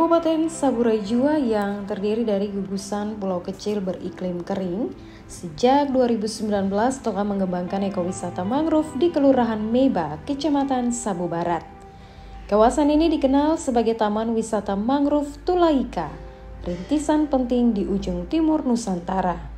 Kabupaten Saburai Jua yang terdiri dari gugusan pulau kecil beriklim kering, sejak 2019 telah mengembangkan ekowisata mangrove di Kelurahan Meba, Kecamatan Sabu Barat. Kawasan ini dikenal sebagai Taman Wisata Mangrove Tulaika, rintisan penting di ujung timur Nusantara.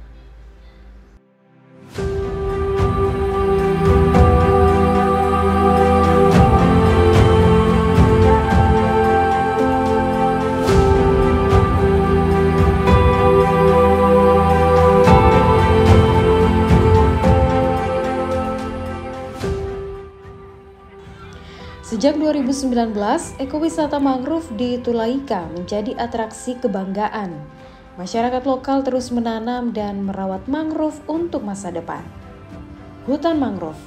Sejak 2019, ekowisata mangrove di Tulaika menjadi atraksi kebanggaan. Masyarakat lokal terus menanam dan merawat mangrove untuk masa depan. Hutan mangrove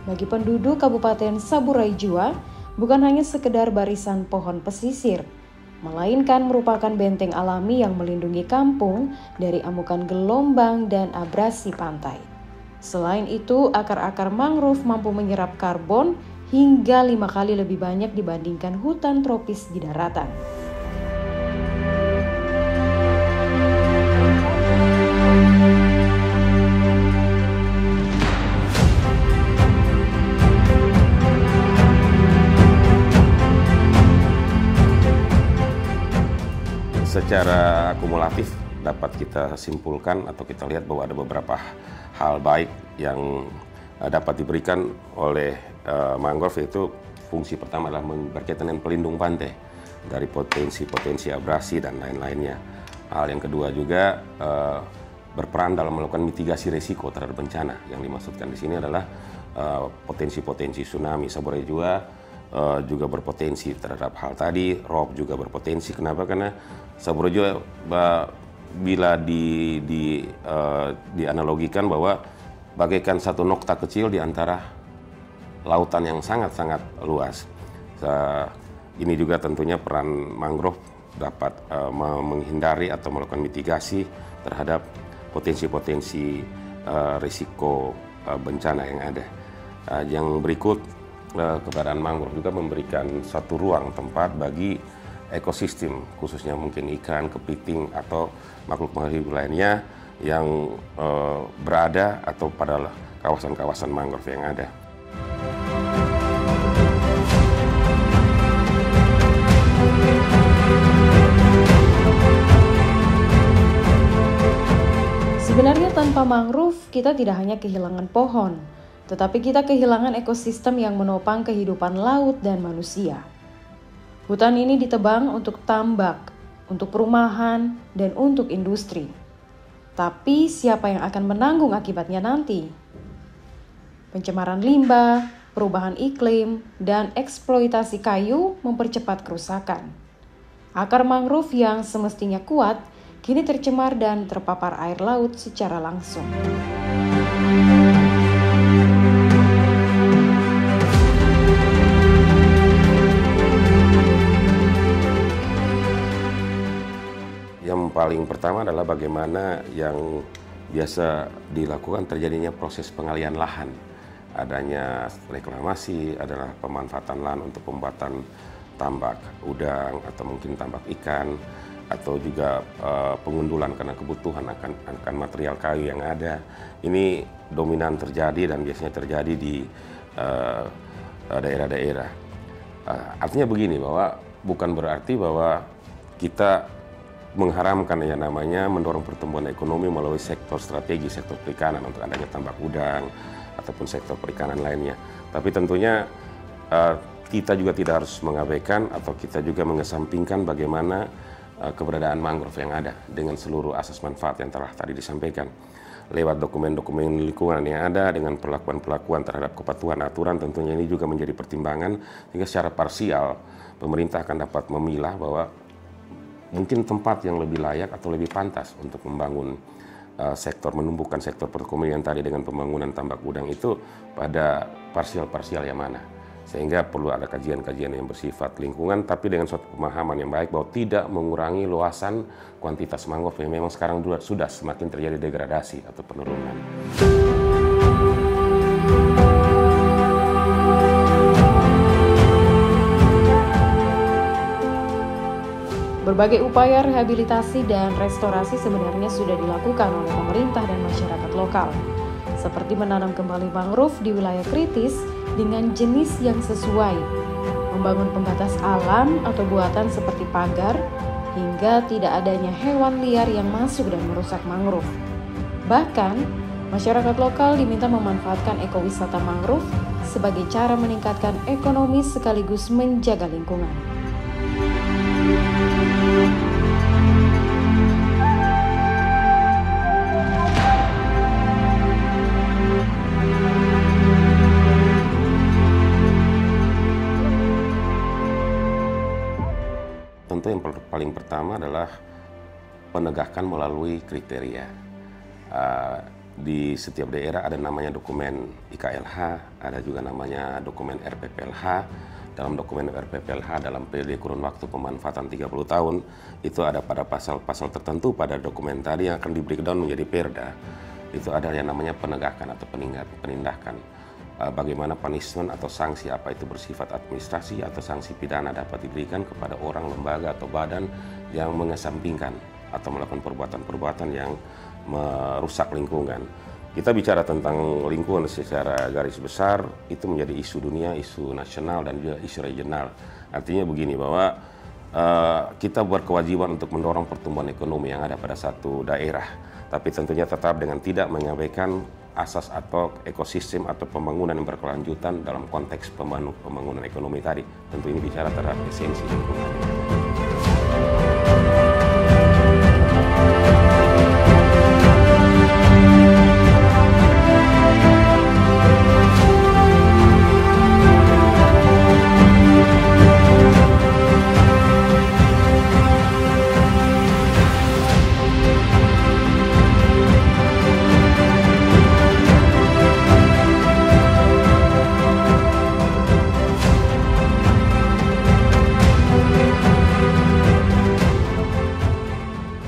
bagi penduduk Kabupaten Saburai Jua bukan hanya sekedar barisan pohon pesisir, melainkan merupakan benteng alami yang melindungi kampung dari amukan gelombang dan abrasi pantai. Selain itu, akar-akar mangrove mampu menyerap karbon hingga 5 kali lebih banyak dibandingkan hutan tropis di daratan. Secara akumulatif dapat kita simpulkan atau kita lihat bahwa ada beberapa hal baik yang dapat diberikan oleh mangrove, yaitu fungsi pertama adalah berkaitan dengan pelindung pantai dari potensi-potensi abrasi dan lain-lainnya. Hal yang kedua juga berperan dalam melakukan mitigasi risiko terhadap bencana. Yang dimaksudkan di sini adalah potensi-potensi tsunami. Saburai Jua juga berpotensi terhadap hal tadi. Rob juga berpotensi. Kenapa? Karena Saburai Jua bila dianalogikan bahwa bagaikan satu nokta kecil di antara lautan yang sangat-sangat luas. Ini juga tentunya peran mangrove dapat menghindari atau melakukan mitigasi terhadap potensi-potensi risiko bencana yang ada. Yang berikut, keberadaan mangrove juga memberikan satu ruang tempat bagi ekosistem, khususnya mungkin ikan, kepiting, atau makhluk-makhluk hidup lainnya yang berada atau pada kawasan-kawasan mangrove yang ada. Sebenarnya tanpa mangrove kita tidak hanya kehilangan pohon, tetapi kita kehilangan ekosistem yang menopang kehidupan laut dan manusia. Hutan ini ditebang untuk tambak, untuk perumahan, dan untuk industri. Tapi siapa yang akan menanggung akibatnya nanti? Pencemaran limbah, perubahan iklim, dan eksploitasi kayu mempercepat kerusakan. Akar mangrove yang semestinya kuat, kini tercemar dan terpapar air laut secara langsung. Yang paling pertama adalah bagaimana yang biasa dilakukan terjadinya proses pengalihan lahan. Adanya reklamasi, adalah pemanfaatan lahan untuk pembuatan tambak udang atau mungkin tambak ikan, atau juga pengundulan karena kebutuhan akan material kayu yang ada. Ini dominan terjadi dan biasanya terjadi di daerah-daerah. Artinya begini, bahwa bukan berarti bahwa kita mengharamkan yang namanya mendorong pertumbuhan ekonomi melalui sektor strategi, sektor perikanan untuk adanya tambak udang ataupun sektor perikanan lainnya. Tapi tentunya kita juga tidak harus mengabaikan atau kita juga mengesampingkan bagaimana keberadaan mangrove yang ada dengan seluruh asas manfaat yang telah tadi disampaikan. Lewat dokumen-dokumen lingkungan yang ada dengan perlakuan-perlakuan terhadap kepatuhan aturan, tentunya ini juga menjadi pertimbangan sehingga secara parsial pemerintah akan dapat memilah bahwa mungkin tempat yang lebih layak atau lebih pantas untuk membangun menumbuhkan sektor perekonomian tadi dengan pembangunan tambak udang itu pada parsial-parsial yang mana. Sehingga perlu ada kajian-kajian yang bersifat lingkungan, tapi dengan suatu pemahaman yang baik bahwa tidak mengurangi luasan kuantitas mangrove yang memang sekarang sudah semakin terjadi degradasi atau penurunan. Berbagai upaya rehabilitasi dan restorasi sebenarnya sudah dilakukan oleh pemerintah dan masyarakat lokal, seperti menanam kembali mangrove di wilayah kritis dengan jenis yang sesuai, membangun pembatas alam atau buatan seperti pagar, hingga tidak adanya hewan liar yang masuk dan merusak mangrove. Bahkan, masyarakat lokal diminta memanfaatkan ekowisata mangrove sebagai cara meningkatkan ekonomi sekaligus menjaga lingkungan. Tentu yang paling pertama adalah penegakan melalui kriteria. Di setiap daerah ada namanya dokumen IKLH, ada juga namanya dokumen RPPLH. Dalam dokumen RPPLH dalam periode kurun waktu pemanfaatan 30 tahun, itu ada pada pasal-pasal tertentu pada dokumen tadi yang akan di breakdown menjadi perda. Itu ada yang namanya penegakan atau penindakan. Bagaimana punishment atau sanksi, apa itu bersifat administrasi atau sanksi pidana dapat diberikan kepada orang, lembaga atau badan yang mengesampingkan atau melakukan perbuatan-perbuatan yang merusak lingkungan. Kita bicara tentang lingkungan secara garis besar, itu menjadi isu dunia, isu nasional, dan juga isu regional. Artinya begini, bahwa kita berkewajiban untuk mendorong pertumbuhan ekonomi yang ada pada satu daerah, tapi tentunya tetap dengan tidak mengabaikan asas atau ekosistem atau pembangunan yang berkelanjutan dalam konteks pembangunan ekonomi tadi. Tentu ini bicara terhadap esensi lingkungan.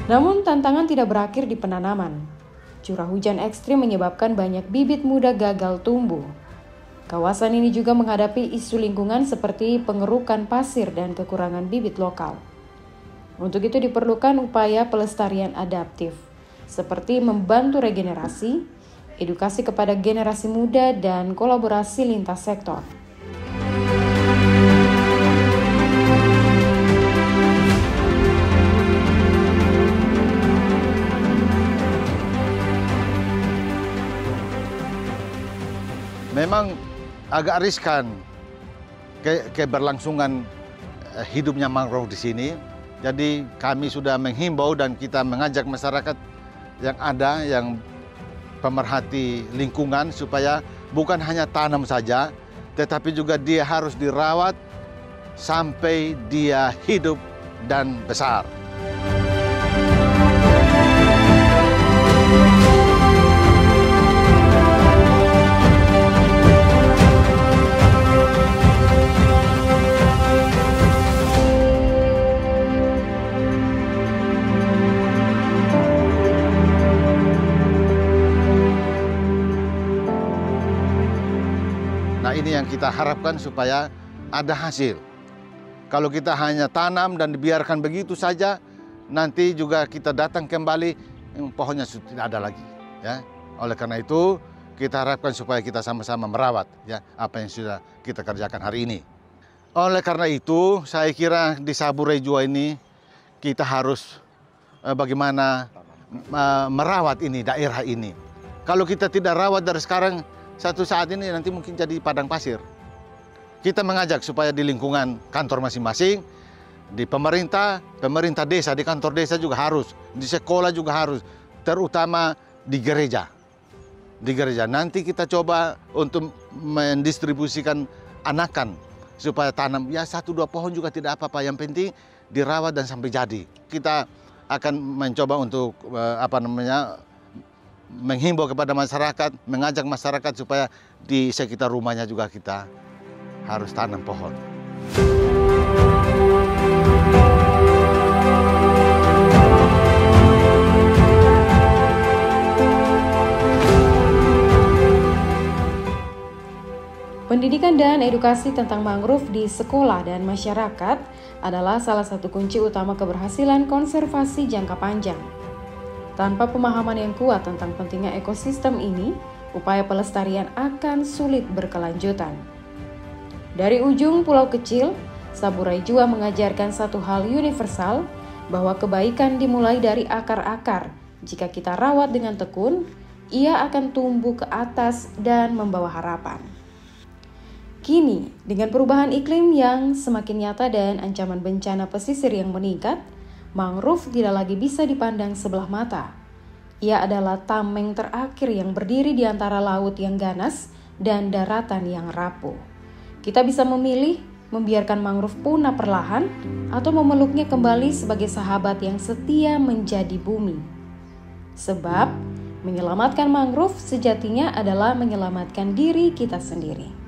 Namun tantangan tidak berakhir di penanaman. Curah hujan ekstrim menyebabkan banyak bibit muda gagal tumbuh. Kawasan ini juga menghadapi isu lingkungan seperti pengerukan pasir dan kekurangan bibit lokal. Untuk itu diperlukan upaya pelestarian adaptif, seperti membantu regenerasi, edukasi kepada generasi muda, dan kolaborasi lintas sektor. Memang agak riskan keberlangsungan hidupnya mangrove di sini. Jadi kami sudah menghimbau dan kita mengajak masyarakat yang ada, yang pemerhati lingkungan, supaya bukan hanya tanam saja, tetapi juga dia harus dirawat sampai dia hidup dan besar. Nah, ini yang kita harapkan supaya ada hasil. Kalau kita hanya tanam dan dibiarkan begitu saja, nanti juga kita datang kembali, pohonnya sudah tidak ada lagi. Ya, oleh karena itu kita harapkan supaya kita sama-sama merawat ya apa yang sudah kita kerjakan hari ini. Oleh karena itu, saya kira di Sabure Jua ini kita harus bagaimana merawat ini daerah ini. Kalau kita tidak rawat dari sekarang, satu saat ini nanti mungkin jadi padang pasir. Kita mengajak supaya di lingkungan kantor masing-masing, di pemerintah desa, di kantor desa juga harus, di sekolah juga harus, terutama di gereja. Di gereja nanti kita coba untuk mendistribusikan anakan supaya tanam ya 1-2 pohon juga tidak apa-apa, yang penting dirawat dan sampai jadi. Kita akan mencoba untuk menghimbau kepada masyarakat, mengajak masyarakat supaya di sekitar rumahnya juga kita harus tanam pohon. Pendidikan dan edukasi tentang mangrove di sekolah dan masyarakat adalah salah satu kunci utama keberhasilan konservasi jangka panjang. Tanpa pemahaman yang kuat tentang pentingnya ekosistem ini, upaya pelestarian akan sulit berkelanjutan. Dari ujung pulau kecil, Saburai Jua mengajarkan satu hal universal, bahwa kebaikan dimulai dari akar-akar. Jika kita rawat dengan tekun, ia akan tumbuh ke atas dan membawa harapan. Kini, dengan perubahan iklim yang semakin nyata dan ancaman bencana pesisir yang meningkat, mangrove tidak lagi bisa dipandang sebelah mata. Ia adalah tameng terakhir yang berdiri di antara laut yang ganas dan daratan yang rapuh. Kita bisa memilih membiarkan mangrove punah perlahan atau memeluknya kembali sebagai sahabat yang setia menjadi bumi. Sebab, menyelamatkan mangrove sejatinya adalah menyelamatkan diri kita sendiri.